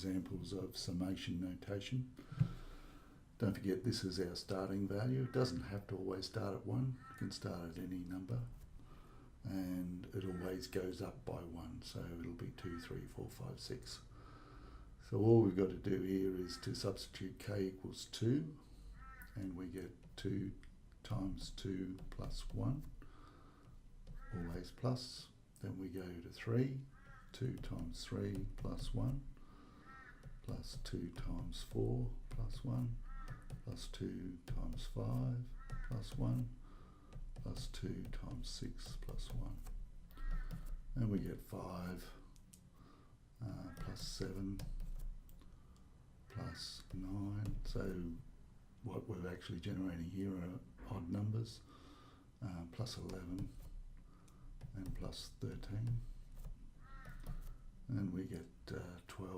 examples of summation notation. Don't forget this is our starting value. It doesn't have to always start at 1, it can start at any number, and it always goes up by 1, so it'll be 2, 3, 4, 5, 6. So all we've got to do here is to substitute k equals 2, and we get 2 times 2 plus 1, always plus. Then we go to 3, 2 times 3 plus 1, plus 2 times 4 plus 1, plus 2 times 5 plus 1, plus 2 times 6 plus 1. And we get 5 plus 7 plus 9. So what we're actually generating here are odd numbers, plus 11 and plus 13. And we get 12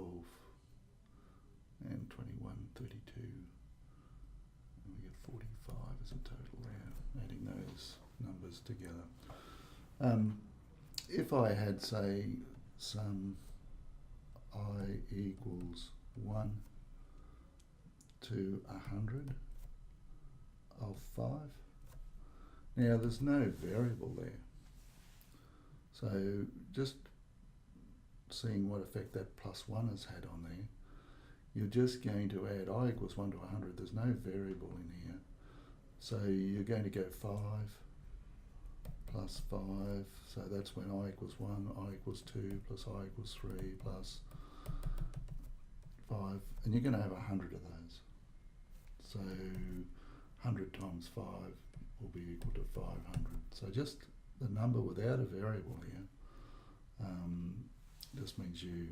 and 21, 32. And we get 45 as a total there, adding those numbers together. If I had, say, some I equals 1 to 100 of 5, now there's no variable there. So just seeing what effect that plus 1 has had on there, you're just going to add I equals 1 to 100. There's no variable in here. So you're going to go 5 plus 5, so that's when I equals 1, I equals 2, plus I equals 3, plus 5, and you're going to have 100 of those. So 100 times 5 will be equal to 500. So just the number without a variable here just means you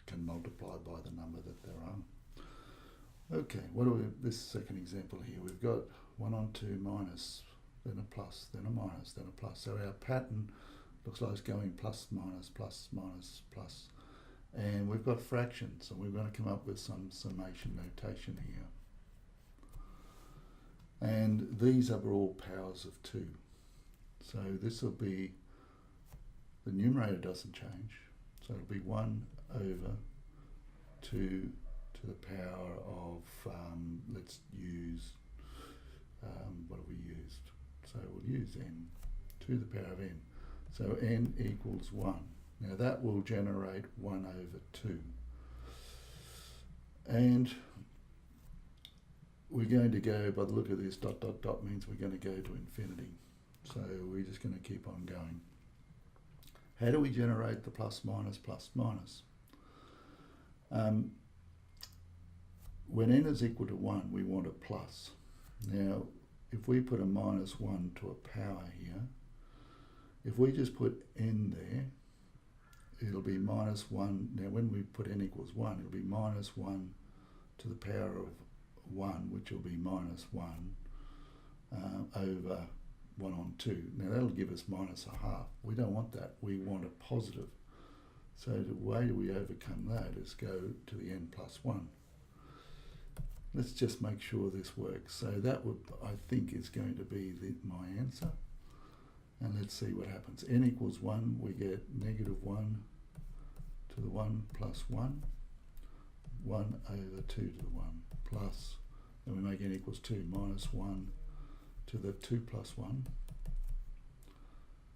can multiply by the number that there are. Okay, what do we, this second example here, we've got 1 on 2 minus, then a plus, then a minus, then a plus. So our pattern looks like it's going plus, minus, plus, minus, plus. And we've got fractions, and we're going to come up with some summation notation here. And these are all powers of 2. So this will be, the numerator doesn't change, so it'll be 1 over 2 to the power of, let's use, what have we used? So we'll use n to the power of n. So n equals 1. Now that will generate 1 over 2. And we're going to go, by the look of this, dot, dot, dot means we're going to go to infinity. So we're just going to keep on going. How do we generate the plus, minus, plus, minus? When n is equal to 1, we want a plus. Now, if we put a minus 1 to a power here, if we just put n there, it'll be minus 1. Now, when we put n equals 1, it'll be minus 1 to the power of 1, which will be minus 1 over 1 on 2. Now, that'll give us minus a half. We don't want that. We want a positive. So the way we overcome that is go to the n plus 1. Let's just make sure this works. So that would, I think, is going to be my answer. And let's see what happens. N equals 1, we get negative 1 to the 1 plus 1, 1 over 2 to the 1 plus, then we make n equals 2, minus 1 to the 2 plus 1,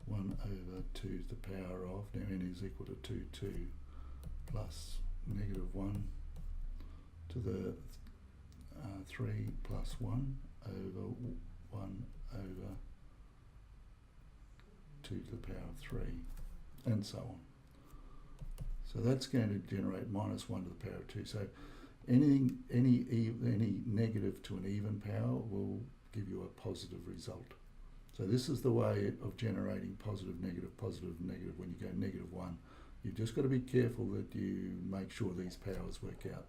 1 over 2 to the power of, now n is equal to 2, 2 plus negative 1 to the 3 plus 1 over 1 over 2 to the power of 3, and so on. So that's going to generate minus 1 to the power of 2. So any negative to an even power will give you a positive result. So this is the way of generating positive, negative when you go negative 1. You've just got to be careful that you make sure these powers work out.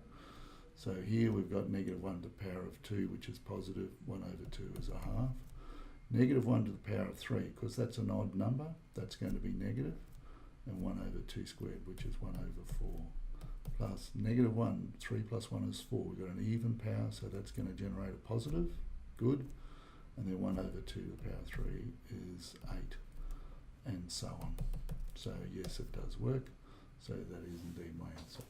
So here we've got negative 1 to the power of 2, which is positive, 1 over 2 is a half. Negative 1 to the power of 3, because that's an odd number, that's going to be negative, and 1 over 2 squared, which is 1 over 4, plus negative 1, 3 plus 1 is 4. We've got an even power, so that's going to generate a positive, good, and then 1 over 2 to the power of 3 is 8, and so on. So yes, it does work, so that is indeed my answer.